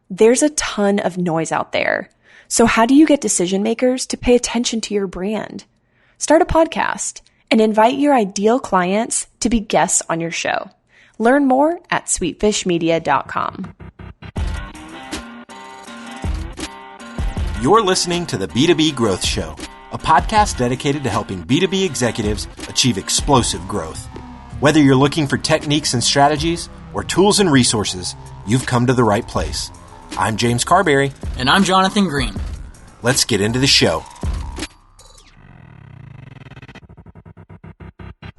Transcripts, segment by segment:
There's a ton of noise out there. So how do you get decision makers to pay attention to your brand? Start a podcast and invite your ideal clients to be guests on your show. Learn more at sweetfishmedia.com. You're listening to the B2B Growth Show, a podcast dedicated to helping B2B executives achieve explosive growth. Whether you're looking for techniques and strategies or tools and resources, you've come to the right place. I'm James Carberry. And I'm Jonathan Green. Let's get into the show.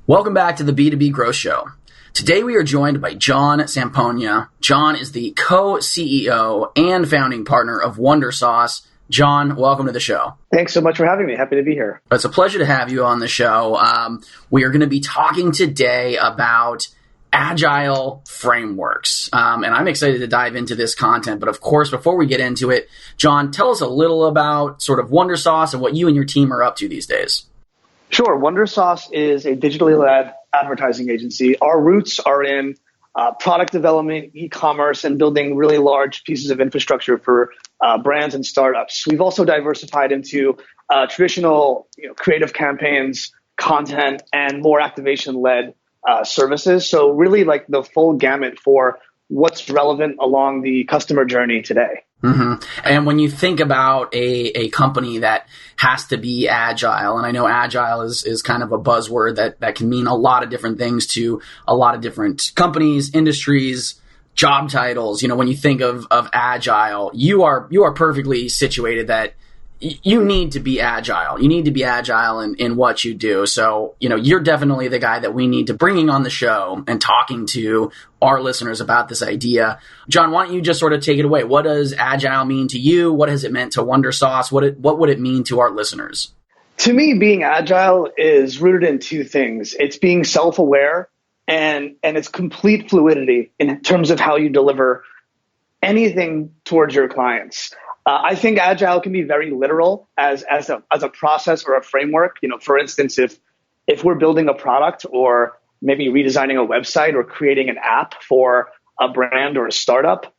Welcome back to the B2B Growth Show. Today we are joined by John Sampogna. John is the co-CEO and founding partner of Wondersauce. John, welcome to the show. Thanks so much for having me. Happy to be here. It's a pleasure to have you on the show. We are going to be talking today about Agile frameworks. And I'm excited to dive into this content. But of course, before we get into it, John, tell us a little about sort of Wondersauce and what you and your team are up to these days. Sure. Wondersauce is a digitally led advertising agency. Our roots are in product development, e-commerce, and building really large pieces of infrastructure for brands and startups. We've also diversified into traditional creative campaigns, content, and more activation-led services. So really like the full gamut for what's relevant along the customer journey today. Mm-hmm. And when you think about a company that has to be agile, and I know agile is kind of a buzzword that can mean a lot of different things to a lot of different companies, industries, job titles. When you think of agile, you are perfectly situated that you need to be agile. You need to be agile in what you do. So, you're definitely the guy that we need to bringing on the show and talking to our listeners about this idea. John, why don't you just sort of take it away? What does agile mean to you? What has it meant to Wondersauce? What would it mean to our listeners? To me, being agile is rooted in two things. It's being self-aware and it's complete fluidity in terms of how you deliver anything towards your clients. I think agile can be very literal as a process or a framework. For instance, if we're building a product or maybe redesigning a website or creating an app for a brand or a startup,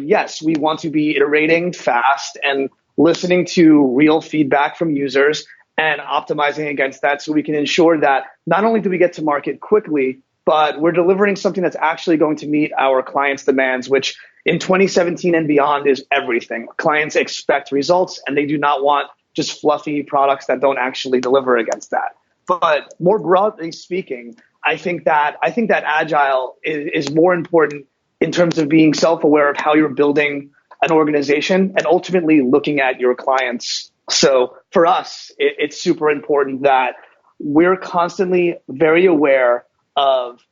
yes, we want to be iterating fast and listening to real feedback from users and optimizing against that so we can ensure that not only do we get to market quickly, but we're delivering something that's actually going to meet our clients' demands, which in 2017 and beyond is everything. Clients expect results and they do not want just fluffy products that don't actually deliver against that. But more broadly speaking, I think that agile is more important in terms of being self-aware of how you're building an organization and ultimately looking at your clients. So for us, it's super important that we're constantly very aware of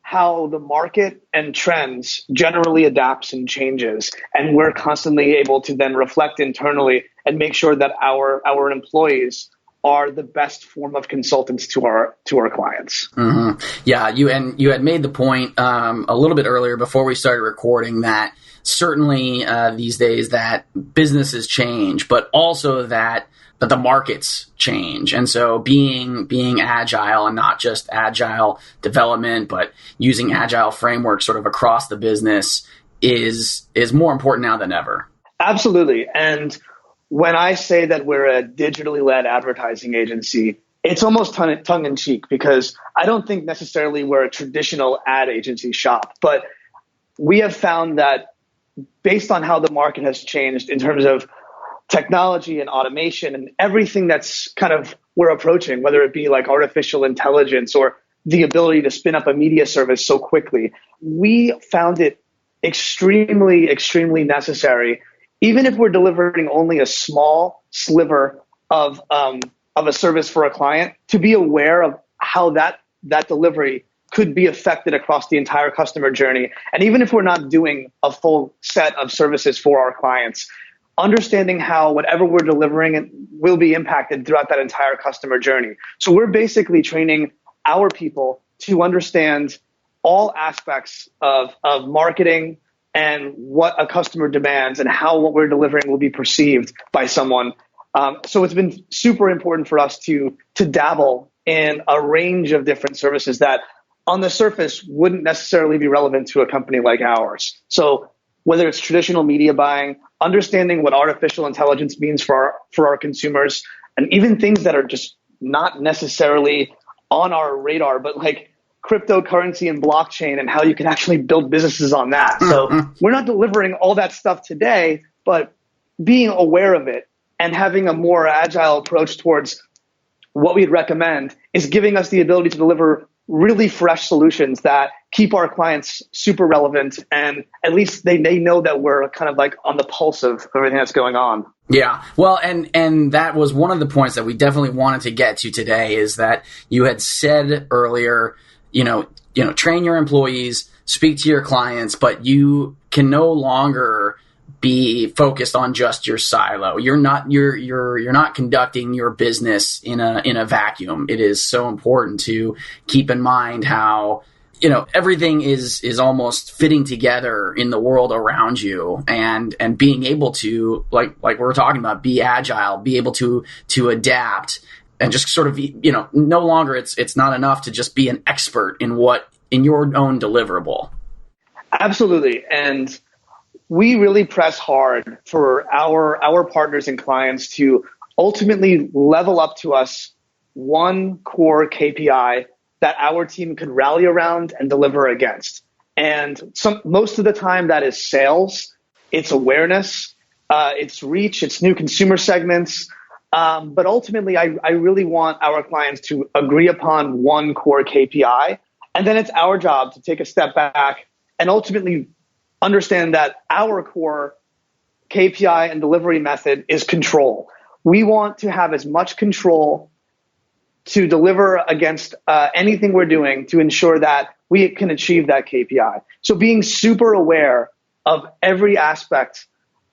how the market and trends generally adapts and changes. And we're constantly able to then reflect internally and make sure that our employees are the best form of consultants to our clients. Mm-hmm. Yeah, you had made the point a little bit earlier before we started recording that certainly these days that businesses change, but also that the markets change. And so being agile and not just agile development, but using agile frameworks sort of across the business is more important now than ever. Absolutely. And when I say that we're a digitally led advertising agency, it's almost tongue in cheek because I don't think necessarily we're a traditional ad agency shop, but we have found that based on how the market has changed in terms of technology and automation and everything that's kind of we're approaching, whether it be like artificial intelligence or the ability to spin up a media service so quickly, we found it extremely, extremely necessary, even if we're delivering only a small sliver of a service for a client, to be aware of how that delivery could be affected across the entire customer journey. And even if we're not doing a full set of services for our clients, understanding how whatever we're delivering will be impacted throughout that entire customer journey. So we're basically training our people to understand all aspects of marketing and what a customer demands and how what we're delivering will be perceived by someone. So it's been super important for us to dabble in a range of different services that on the surface wouldn't necessarily be relevant to a company like ours. So whether it's traditional media buying, understanding what artificial intelligence means for our consumers, and even things that are just not necessarily on our radar, but like cryptocurrency and blockchain and how you can actually build businesses on that. So we're not delivering all that stuff today, but being aware of it and having a more agile approach towards what we'd recommend is giving us the ability to deliver really fresh solutions that keep our clients super relevant, and at least they know that we're kind of like on the pulse of everything that's going on. Yeah. Well, and that was one of the points that we definitely wanted to get to today, is that you had said earlier, train your employees, speak to your clients, but you can no longer be focused on just your silo. You're not conducting your business in a vacuum. It is so important to keep in mind how, everything is almost fitting together in the world around you, and being able to, like we were talking about, be agile, be able to adapt, and just sort of, no longer it's not enough to just be an expert in your own deliverable. Absolutely. And we really press hard for our partners and clients to ultimately level up to us one core KPI that our team could rally around and deliver against. And most of the time that is sales, it's awareness, it's reach, it's new consumer segments. But ultimately, I really want our clients to agree upon one core KPI. And then it's our job to take a step back and ultimately understand that our core KPI and delivery method is control. We want to have as much control to deliver against anything we're doing to ensure that we can achieve that KPI. So being super aware of every aspect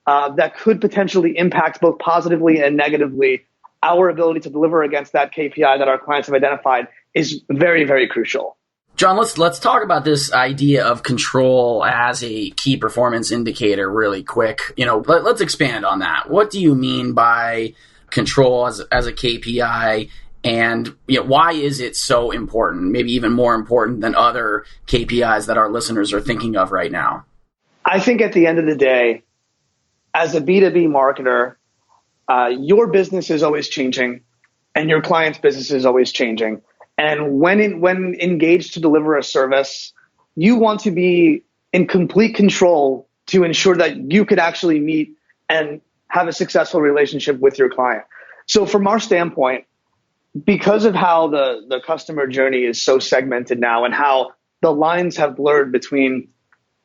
that could potentially impact both positively and negatively our ability to deliver against that KPI that our clients have identified is very, very crucial. John, let's talk about this idea of control as a key performance indicator really quick. Let's expand on that. What do you mean by control as a KPI, and why is it so important, maybe even more important than other KPIs that our listeners are thinking of right now? I think at the end of the day, as a B2B marketer, your business is always changing and your client's business is always changing. And when engaged to deliver a service, you want to be in complete control to ensure that you could actually meet and have a successful relationship with your client. So from our standpoint, because of how the customer journey is so segmented now and how the lines have blurred between,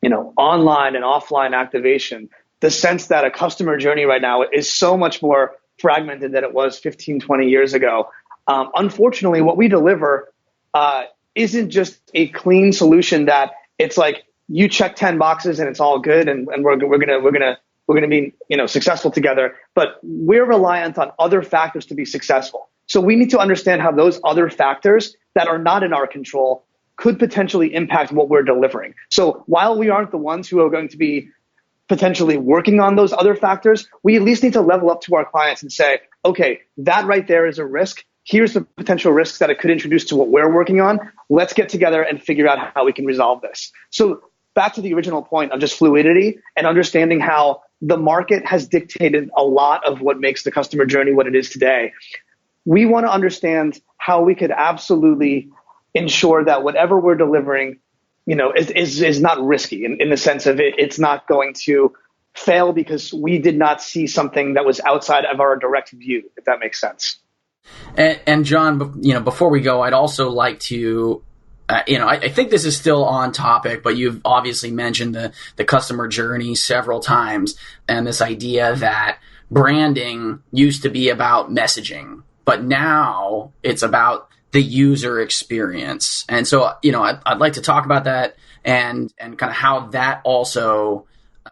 online and offline activation, the sense that a customer journey right now is so much more fragmented than it was 15, 20 years ago. Unfortunately, what we deliver isn't just a clean solution that it's like you check 10 boxes and it's all good and we're gonna be successful together. But we're reliant on other factors to be successful. So we need to understand how those other factors that are not in our control could potentially impact what we're delivering. So while we aren't the ones who are going to be potentially working on those other factors, we at least need to level up to our clients and say, okay, that right there is a risk. Here's the potential risks that it could introduce to what we're working on. Let's get together and figure out how we can resolve this. So back to the original point of just fluidity and understanding how the market has dictated a lot of what makes the customer journey what it is today. We want to understand how we could absolutely ensure that whatever we're delivering, is not risky in the sense of it's not going to fail because we did not see something that was outside of our direct view, if that makes sense. And John, before we go, I'd also like to, I think this is still on topic, but you've obviously mentioned the customer journey several times, and this idea that branding used to be about messaging, but now it's about the user experience. And so, I'd like to talk about that and kind of how that also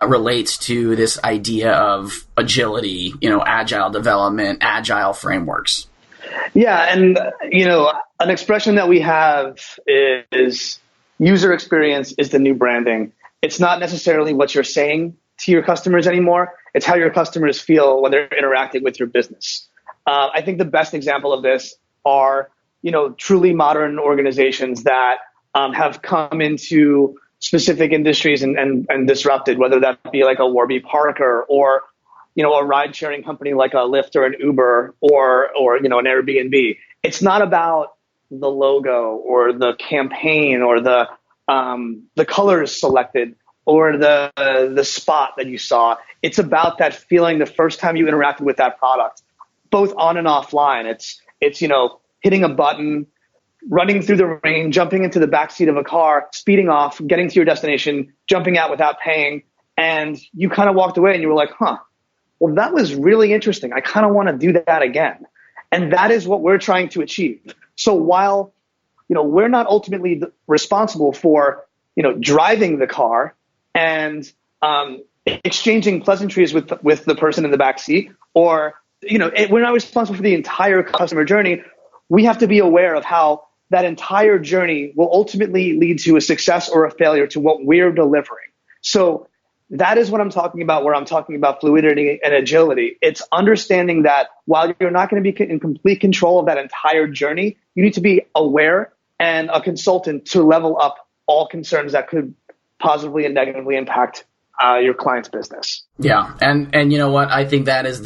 relates to this idea of agility, agile development, agile frameworks. Yeah. And, an expression that we have is user experience is the new branding. It's not necessarily what you're saying to your customers anymore. It's how your customers feel when they're interacting with your business. I think the best example of this are, truly modern organizations that have come into specific industries and disrupted, whether that be like a Warby Parker or, a ride sharing company like a Lyft or an Uber or, an Airbnb. It's not about the logo or the campaign or the colors selected or the spot that you saw. It's about that feeling the first time you interacted with that product, both on and offline. It's hitting a button, running through the rain, jumping into the backseat of a car, speeding off, getting to your destination, jumping out without paying. And you kind of walked away and you were like, well, that was really interesting. I kind of want to do that again. And that is what we're trying to achieve. So while, we're not ultimately responsible for, driving the car and exchanging pleasantries with the person in the backseat, or, we're not responsible for the entire customer journey. We have to be aware of how that entire journey will ultimately lead to a success or a failure to what we're delivering. So that is what I'm talking about, where I'm talking about fluidity and agility. It's understanding that while you're not going to be in complete control of that entire journey, you need to be aware and a consultant to level up all concerns that could positively and negatively impact your client's business. Yeah. And you know what? I think that is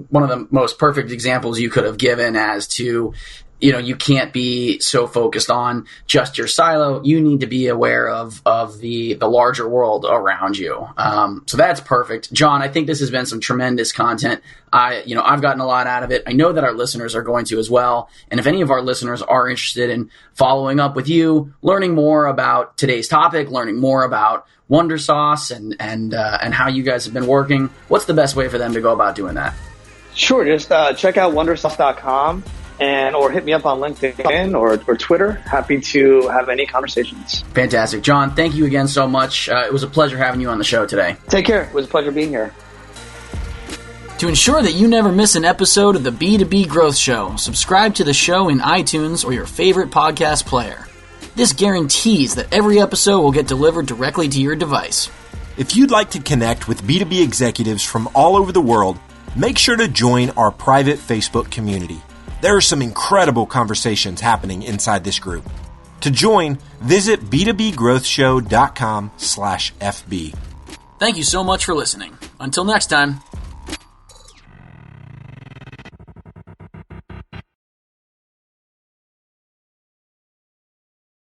one of the most perfect examples you could have given as to, you can't be so focused on just your silo. You need to be aware of the larger world around you. So that's perfect. John, I think this has been some tremendous content. I've gotten a lot out of it. I know that our listeners are going to as well. And if any of our listeners are interested in following up with you, learning more about today's topic, learning more about Wondersauce and how you guys have been working, what's the best way for them to go about doing that? Sure. Just check out wondersauce.com. Or hit me up on LinkedIn or Twitter. Happy to have any conversations. Fantastic. John, thank you again so much. It was a pleasure having you on the show today. Take care. It was a pleasure being here. To ensure that you never miss an episode of the B2B Growth Show, subscribe to the show in iTunes or your favorite podcast player. This guarantees that every episode will get delivered directly to your device. If you'd like to connect with B2B executives from all over the world, make sure to join our private Facebook community. There are some incredible conversations happening inside this group. To join, visit b2bgrowthshow.com/FB. Thank you so much for listening. Until next time.